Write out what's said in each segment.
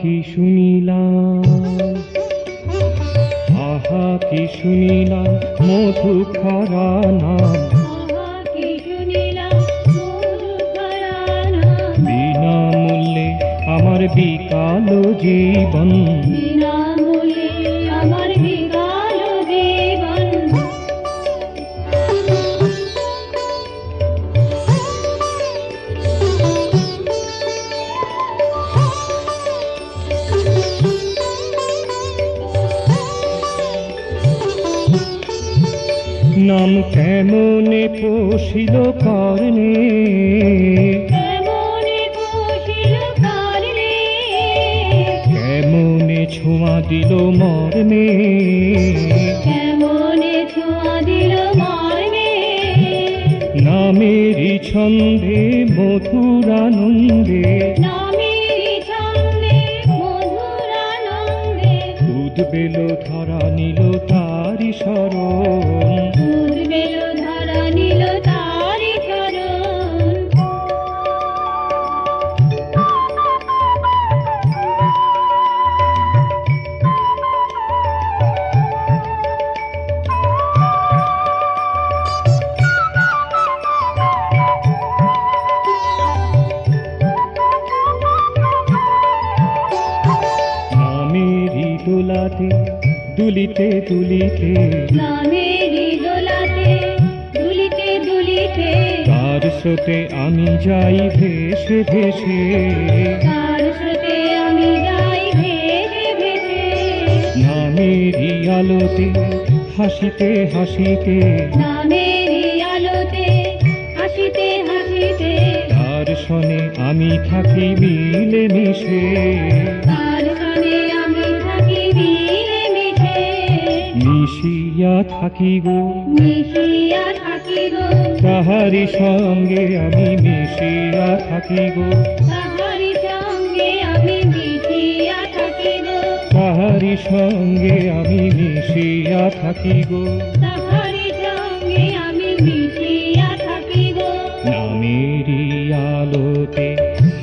কি শুনিলাম, আহা কি শুনিলাম মধু খরা নাম, বিনামূল্যে আমার বিকাল জীবন, বিনামূল্যে আমার বিকাল জীবন। নাম কেমনে পোষিল কর্ণে, কেমনে ছোঁয়া দিল মর্মে, কেমনে ছোঁয়া দিল মর্মে। নামেরই ছন্দে মধুর আনন্দে, নামেরই ছন্দে মধুর আনন্দে, উদ্বেল ধরা নিল তারি শরণ, উদ্বেল ধরা নিল তারি শরণ। নামেরই দোলাতে দুলিতে দুলিতে, নামেরই দোলাতে দুলিতে দুলিতে, তার স্রোতে আমি যাই ভেসে ভেসে, তার স্রোতে আমি যাই ভেসে ভেসে। নামেরই আলোতে হাসিতে হাসিতে, নামেরই আলোতে হাসিতে হাসিতে, তার সনে আমি থাকি মিলে মিশে, তার সনে আমি থাকি মিলে মিশে। মিশিয়া থাকি গো, মিশিয়া থাকি গো, তাহারি সঙ্গে আমি মিশিয়া থাকি গো, তাহারি সঙ্গে আমি মিশিয়া থাকি গো, তাহারি সঙ্গে আমি মিশিয়া থাকি গো। তাহারি সঙ্গে আমি মিশিয়া থাকি গো। নামেরই আলোতে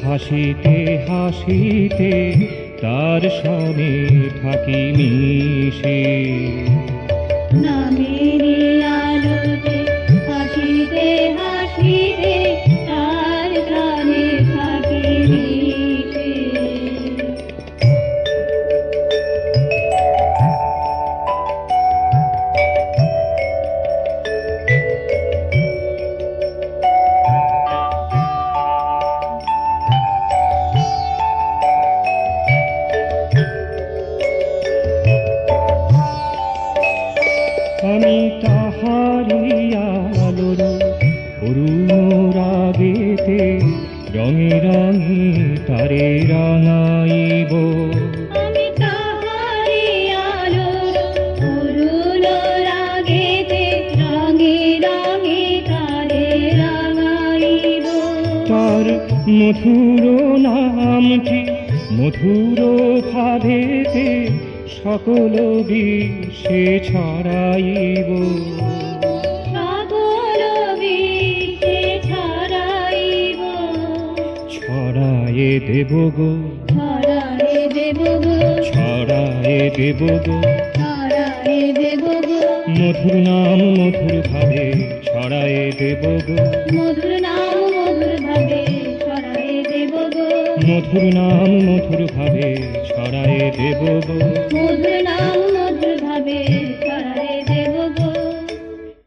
হাসিতে হাসিতে, তার সনে থাকি মিশে। নামেরই আলোতে হাসিতে হাসিতে, তার গানে থাকি মিশে। আমি তাহারি আলোর অরুণ রাগেতে রঙে রঙে তারে রাঙাইব, আমি তাহারি আলোর অরুণ রাগেতে রঙে রঙে তারে রাঙাইব। তার মধুর নামটি মধুর ভাবেতে সকল বিশ্বে ছড়াইব, সকল বিশ্বে ছড়াইব। ছড়ায়ে দেব গো, ছড়ায়ে দেব গো, ছড়ায়ে দেব গো, ছড়ায়ে দেব গো। মধুর নাম মধুর ভাবে ছড়ায়ে দেব গো, মধুর নাম মধুর ভাবে ছড়ায়ে দেব গো, মধুর নাম মধুর ভাবে ছড়ায়ে দেব গো। মধুর নাম মধুর ভাবে ছড়ায়ে দেব গো।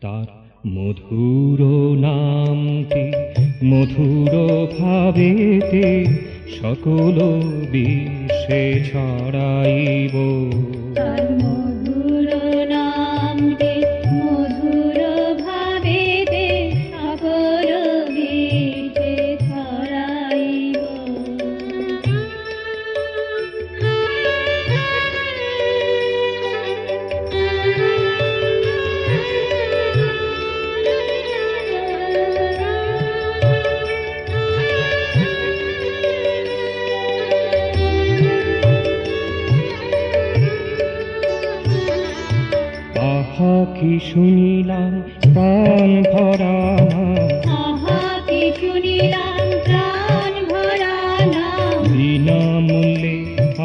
তার মধুর নামটি মধুর ভাবেতে সকল বিশ্বে ছড়াইব, তার মধুর নামটি মধুর ভাবেতে সকল বিশ্বে ছড়াইব। কি শুনিলাম প্রাণ ভরা নাম, আহা কি শুনিলাম প্রাণ ভরা নাম, বিনামূল্যে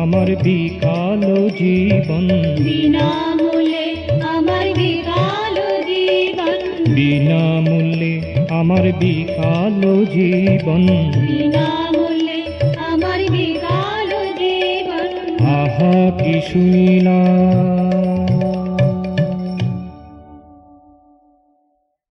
আমার বিকাল জীবন, বিনামূল্যে আমার বিকাল জীবন, বিনামূল্যে আমার বিকাল জীবন। বিনামূল্যে আমার বিকাল জীবন। আহা কি শুনিলাম